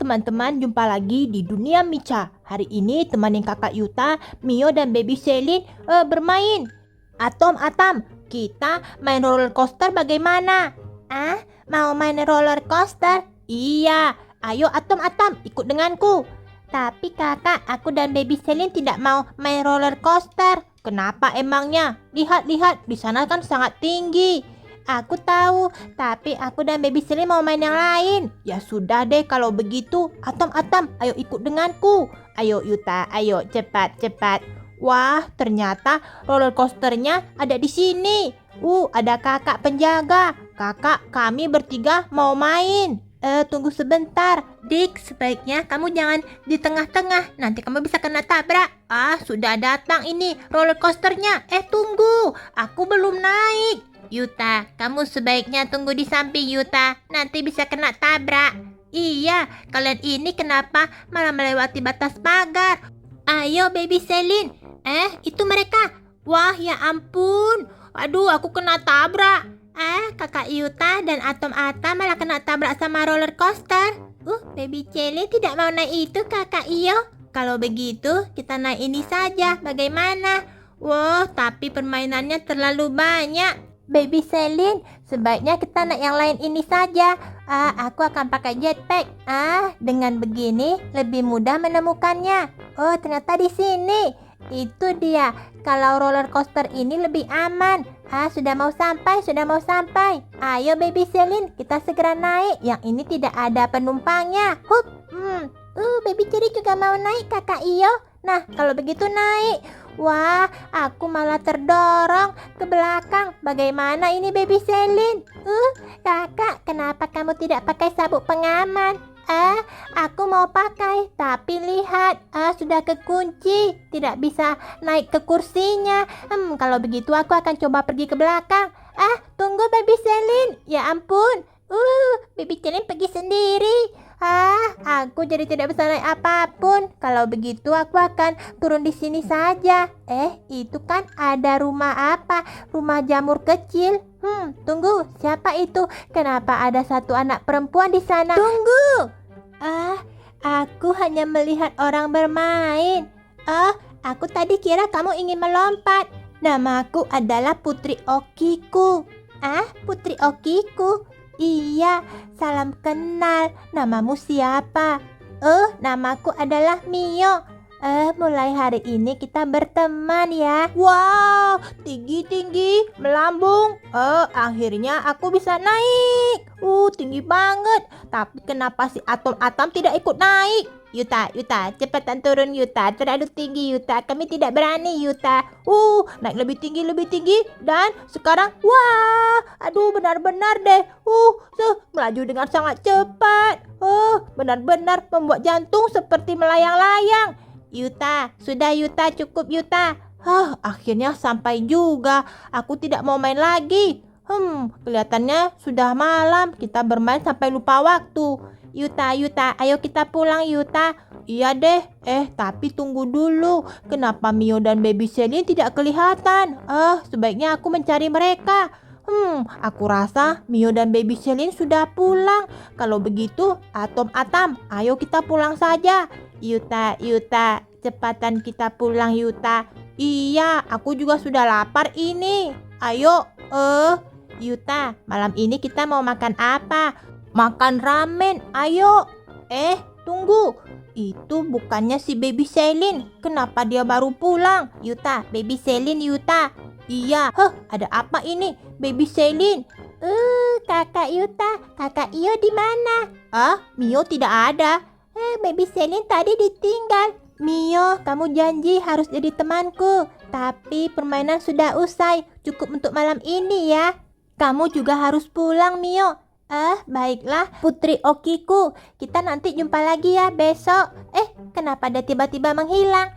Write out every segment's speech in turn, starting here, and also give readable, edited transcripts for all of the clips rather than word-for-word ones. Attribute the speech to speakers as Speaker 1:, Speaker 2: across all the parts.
Speaker 1: teman-teman, jumpa lagi di Dunia Mica. Hari ini temanin kakak Yuta, Mio dan baby Selin bermain. Atom, kita main roller coaster bagaimana? Mau main roller coaster? Iya, ayo Atom, ikut denganku. Tapi kakak, aku dan baby Selin tidak mau main roller coaster. Kenapa emangnya? Lihat, di sana kan sangat tinggi. Aku tahu, tapi aku dan baby Selin mau main yang lain. Ya sudah deh kalau begitu. Atom, ayo ikut denganku. Ayo Yuta, ayo cepat. Wah, ternyata roller coasternya ada di sini. Ada kakak penjaga. Kakak, kami bertiga mau main. Tunggu sebentar. Dik, sebaiknya kamu jangan di tengah-tengah. Nanti kamu bisa kena tabrak. Sudah datang ini roller coasternya. Tunggu. Aku belum naik. Yuta, kamu sebaiknya tunggu di samping Yuta. Nanti bisa kena tabrak. Iya, kalian ini kenapa malah melewati batas pagar? Ayo baby Selin. Itu mereka. Wah, ya ampun. Aduh, aku kena tabrak. Kakak Yuta dan Atom malah kena tabrak sama roller coaster. Baby Selin tidak mau naik itu kakak Iyo. Kalau begitu, kita naik ini saja. Bagaimana? Wah, tapi permainannya terlalu banyak. Baby Selin, sebaiknya kita naik yang lain ini saja. Aku akan pakai jetpack. Dengan begini lebih mudah menemukannya. Oh, ternyata di sini. Itu dia. Kalau roller coaster ini lebih aman. Sudah mau sampai. Ayo Baby Selin, kita segera naik. Yang ini tidak ada penumpangnya. Baby Cherry juga mau naik kakak Iyo. Nah, kalau begitu naik. Wah, aku malah terdorong ke belakang. Bagaimana ini Baby Selin? Kakak, kenapa kamu tidak pakai sabuk pengaman? Aku mau pakai, tapi lihat, sudah kekunci. Tidak bisa naik ke kursinya. Kalau begitu aku akan coba pergi ke belakang. Tunggu Baby Selin. Ya ampun. Baby Selin pergi sendiri. Aku jadi tidak bisa naik apapun. Kalau begitu aku akan turun di sini saja. Itu kan ada rumah apa? Rumah jamur kecil. Tunggu, siapa itu? Kenapa ada satu anak perempuan di sana? Tunggu. Aku hanya melihat orang bermain. Aku tadi kira kamu ingin melompat. Namaku adalah Putri Okiku. Putri Okiku? Iya, salam kenal. Namamu siapa? Namaku adalah Mio. Mulai hari ini kita berteman ya. Wow, tinggi, melambung. Akhirnya aku bisa naik. Tinggi banget. Tapi kenapa si Atom tidak ikut naik? Yuta, cepetan turun Yuta. Terlalu tinggi Yuta. Kami tidak berani Yuta. Naik lebih tinggi. Dan sekarang, wah, aduh benar-benar deh. Melaju dengan sangat cepat. Benar-benar membuat jantung seperti melayang-layang. Yuta, sudah Yuta, cukup Yuta. Akhirnya sampai juga. Aku tidak mau main lagi. Kelihatannya sudah malam. Kita bermain sampai lupa waktu. Yuta, ayo kita pulang Yuta. Iya deh. Tapi tunggu dulu. Kenapa Mio dan baby Selin tidak kelihatan? Sebaiknya aku mencari mereka. Aku rasa Mio dan baby Selin sudah pulang. Kalau begitu, Atom, ayo kita pulang saja. Yuta, cepatan kita pulang Yuta. Iya, aku juga sudah lapar ini. Ayo, Yuta, malam ini kita mau makan apa? Makan ramen, ayo. Tunggu. Itu bukannya si baby Selin. Kenapa dia baru pulang? Yuta, baby Selin Yuta. Iya, ada apa ini? Baby Selin. Kakak Yuta, kakak Iyo di mana? Mio tidak ada. Baby Selin tadi ditinggal. Mio, kamu janji harus jadi temanku. Tapi permainan sudah usai. Cukup untuk malam ini ya. Kamu juga harus pulang Mio. Baiklah Putri Okiku. Kita nanti jumpa lagi ya besok. Kenapa dia tiba-tiba menghilang?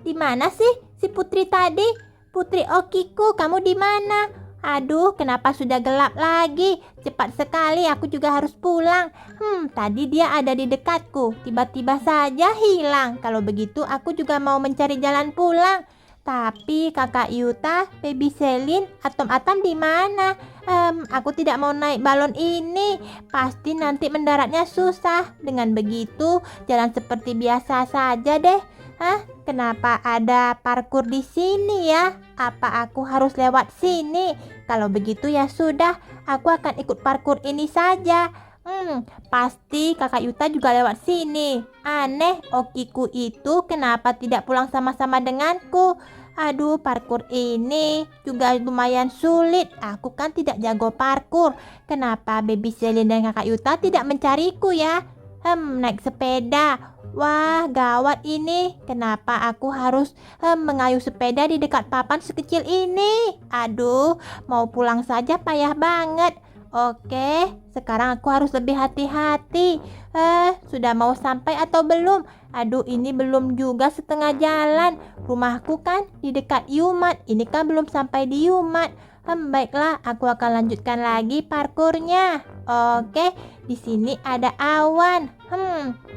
Speaker 1: Di mana sih si Putri tadi? Putri Okiku, kamu di mana? Aduh, kenapa sudah gelap lagi? Cepat sekali, aku juga harus pulang. Tadi dia ada di dekatku. Tiba-tiba saja hilang. Kalau begitu, aku juga mau mencari jalan pulang. Tapi Kakak Yuta, Baby Selin, Atom di mana? Aku tidak mau naik balon ini. Pasti nanti mendaratnya susah. Dengan begitu, jalan seperti biasa saja deh. Hah? Kenapa ada parkur di sini ya? Apa aku harus lewat sini? Kalau begitu ya sudah, aku akan ikut parkur ini saja. Pasti Kakak Yuta juga lewat sini. Aneh, Okiku itu kenapa tidak pulang sama-sama denganku? Aduh, parkur ini juga lumayan sulit. Aku kan tidak jago parkur. Kenapa Baby Selin dan Kakak Yuta tidak mencariku ya? Naik sepeda. Wah, gawat ini. Kenapa aku harus mengayuh sepeda di dekat papan sekecil ini? Aduh, mau pulang saja payah banget. Oke, sekarang aku harus lebih hati-hati. Sudah mau sampai atau belum? Aduh, ini belum juga setengah jalan. Rumahku kan di dekat Yumat. Ini kan belum sampai di Yumat. Baiklah, aku akan lanjutkan lagi parkurnya. Oke, di sini ada awan.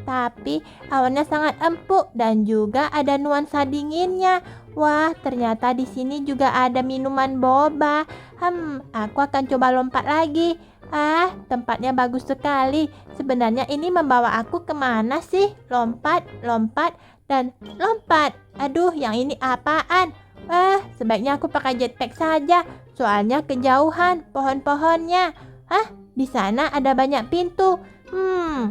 Speaker 1: Tapi awannya sangat empuk dan juga ada nuansa dinginnya. Wah, ternyata di sini juga ada minuman boba. Aku akan coba lompat lagi. Tempatnya bagus sekali. Sebenarnya ini membawa aku kemana sih? Lompat, lompat, dan lompat. Aduh, yang ini apaan? Sebaiknya aku pakai jetpack saja. Soalnya kejauhan pohon-pohonnya. Di sana ada banyak pintu.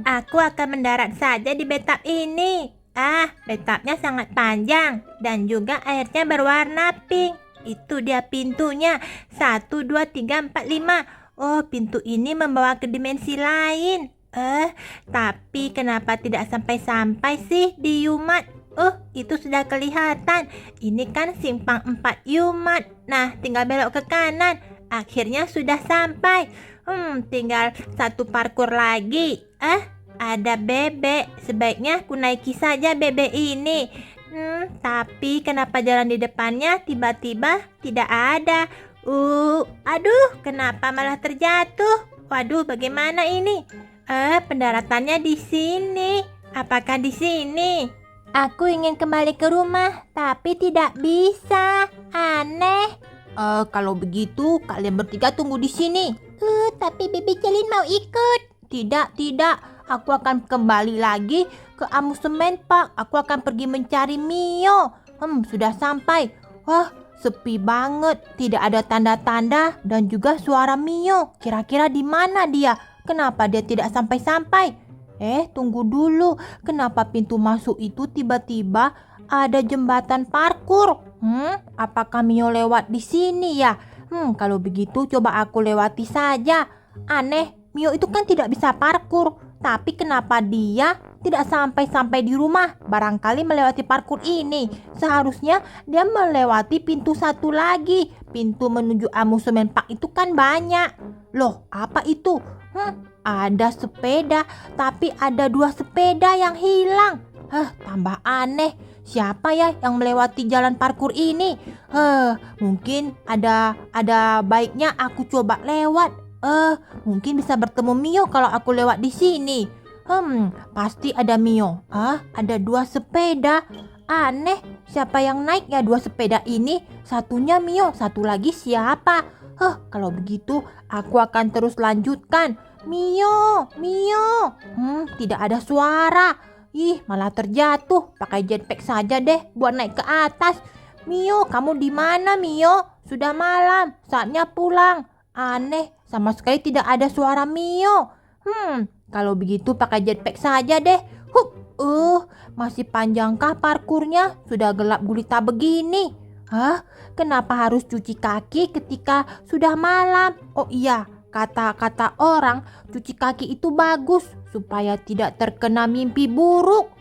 Speaker 1: Aku akan mendarat saja di bathtub ini. Bathtubnya sangat panjang dan juga airnya berwarna pink. Itu dia pintunya. 1, 2, 3, 4, 5. Oh, pintu ini membawa ke dimensi lain. Tapi kenapa tidak sampai-sampai sih di Yumat? Itu sudah kelihatan. Ini kan simpang 4 Yumat. Nah, tinggal belok ke kanan. Akhirnya sudah sampai. Tinggal satu parkur lagi. Ada bebek. Sebaiknya aku naiki saja bebek ini. Tapi kenapa jalan di depannya tiba-tiba tidak ada? Aduh, kenapa malah terjatuh? Waduh, bagaimana ini? Pendaratannya di sini. Apakah di sini? Aku ingin kembali ke rumah, tapi tidak bisa. Aneh. Kalau begitu, kalian bertiga tunggu di sini. Tapi Baby Selin mau ikut. Tidak. Aku akan kembali lagi ke amusement park. Aku akan pergi mencari Mio. Sudah sampai. Wah, sepi banget. Tidak ada tanda-tanda dan juga suara Mio. Kira-kira di mana dia? Kenapa dia tidak sampai-sampai? Tunggu dulu. Kenapa pintu masuk itu tiba-tiba ada jembatan parkur? Apakah Mio lewat di sini ya? Kalau begitu coba aku lewati saja. Aneh, Mio itu kan tidak bisa parkur. Tapi kenapa dia tidak sampai-sampai di rumah? Barangkali melewati parkur ini. Seharusnya dia melewati pintu satu lagi. Pintu menuju amusement park itu kan banyak. Loh, apa itu? Ada sepeda, tapi ada 2 sepeda yang hilang. Tambah aneh. Siapa ya yang melewati jalan parkur ini? Mungkin ada baiknya aku coba lewat. Mungkin bisa bertemu Mio kalau aku lewat di sini. Pasti ada Mio. Ada 2 sepeda. Aneh, siapa yang naik ya 2 sepeda ini? Satunya Mio, satu lagi siapa? Kalau begitu aku akan terus lanjutkan. Mio. Tidak ada suara. Malah terjatuh. Pakai jetpack saja deh buat naik ke atas. Mio, kamu di mana Mio? Sudah malam, saatnya pulang. Aneh, sama sekali tidak ada suara Mio. Kalau begitu pakai jetpack saja deh. Masih panjangkah parkurnya? Sudah gelap gulita begini. Kenapa harus cuci kaki ketika sudah malam? Oh iya, kata-kata orang cuci kaki itu bagus supaya tidak terkena mimpi buruk.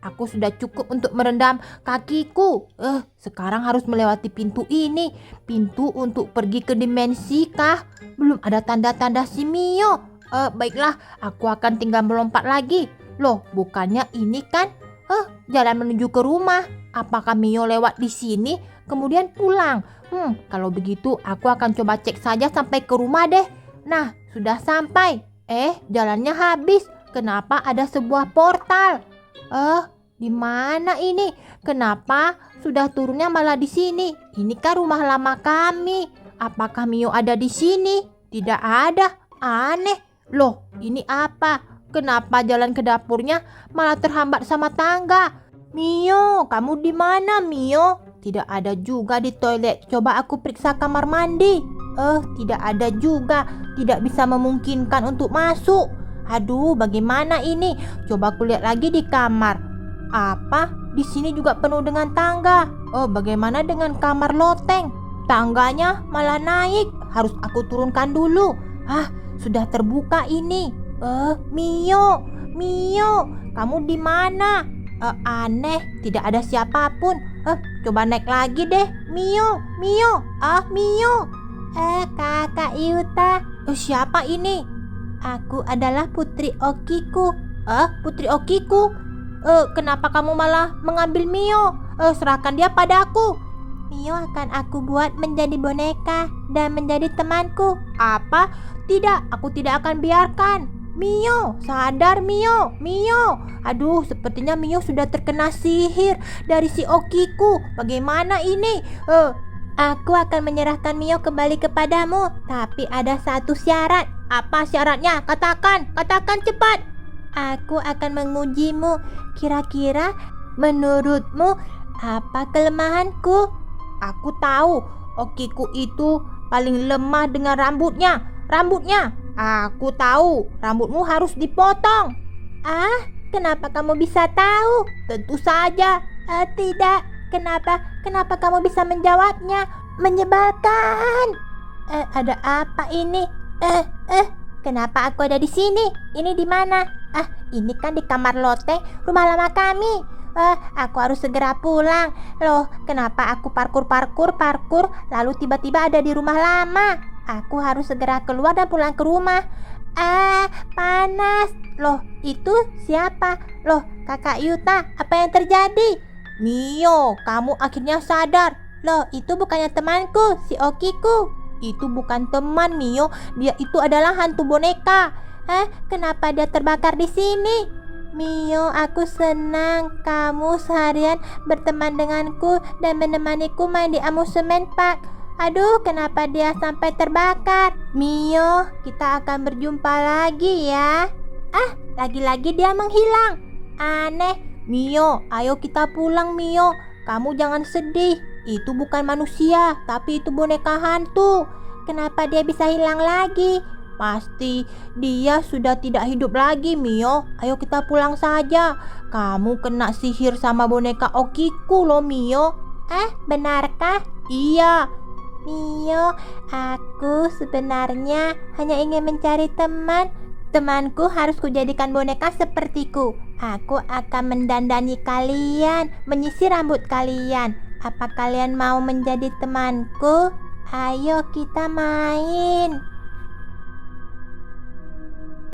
Speaker 1: Aku sudah cukup untuk merendam kakiku. Sekarang harus melewati pintu ini. Pintu untuk pergi ke dimensi kah? Belum ada tanda-tanda si Mio. Baiklah, aku akan tinggal melompat lagi. Loh, bukannya ini kan jalan menuju ke rumah. Apakah Mio lewat di sini kemudian pulang? Kalau begitu aku akan coba cek saja sampai ke rumah deh. Nah, sudah sampai. Jalannya habis. Kenapa ada sebuah portal? Di mana ini? Kenapa sudah turunnya malah di sini? Ini kan rumah lama kami. Apakah Mio ada di sini? Tidak ada. Aneh. Loh, ini apa? Kenapa jalan ke dapurnya malah terhambat sama tangga? Mio, kamu di mana, Mio? Tidak ada juga di toilet. Coba aku periksa kamar mandi. Tidak ada juga. Tidak bisa memungkinkan untuk masuk. Aduh, bagaimana ini? Coba aku lihat lagi di kamar. Apa? Di sini juga penuh dengan tangga. Oh, bagaimana dengan kamar loteng? Tangganya malah naik. Harus aku turunkan dulu. Sudah terbuka ini. Mio, kamu di mana? Aneh, tidak ada siapapun. Coba naik lagi deh. Mio. Mio. Kakak Yuta. Siapa ini? Aku adalah Putri Okiku. Putri Okiku? Kenapa kamu malah mengambil Mio? Serahkan dia padaku. Mio akan aku buat menjadi boneka dan menjadi temanku. Apa? Tidak, aku tidak akan biarkan. Mio, sadar Mio. Aduh, sepertinya Mio sudah terkena sihir dari si Okiku. Bagaimana ini? Aku akan menyerahkan Mio kembali kepadamu. Tapi ada satu syarat. Apa syaratnya? Katakan cepat. Aku akan mengujimu. Kira-kira menurutmu apa kelemahanku? Aku tahu Okiku itu paling lemah dengan rambutnya. Aku tahu rambutmu harus dipotong. Kenapa kamu bisa tahu? Tentu saja. Tidak. Kenapa kamu bisa menjawabnya? Menyebalkan. Ada apa ini? Kenapa aku ada di sini? Ini di mana? Ini kan di kamar loteng, rumah lama kami. Aku harus segera pulang. Loh, kenapa aku parkur lalu tiba-tiba ada di rumah lama? Aku harus segera keluar dan pulang ke rumah. Panas. Loh, itu siapa? Loh, Kakak Yuta, apa yang terjadi? Mio, kamu akhirnya sadar. Loh, itu bukannya temanku, si Okiku. Itu bukan teman, Mio. Dia itu adalah hantu boneka. Kenapa dia terbakar di sini? Mio, aku senang kamu seharian berteman denganku dan menemaniku main di amusement park. Aduh, kenapa dia sampai terbakar? Mio, kita akan berjumpa lagi ya. Lagi-lagi dia menghilang. Aneh. Mio, ayo kita pulang, Mio. Kamu jangan sedih. Itu bukan manusia, tapi itu boneka hantu. Kenapa dia bisa hilang lagi? Pasti dia sudah tidak hidup lagi, Mio. Ayo kita pulang saja. Kamu kena sihir sama boneka Okiku loh, Mio. Benarkah? Iya. Mio, aku sebenarnya hanya ingin mencari teman. Temanku harus kujadikan boneka sepertiku. Aku akan mendandani kalian, menyisir rambut kalian. Apa kalian mau menjadi temanku? Ayo kita main.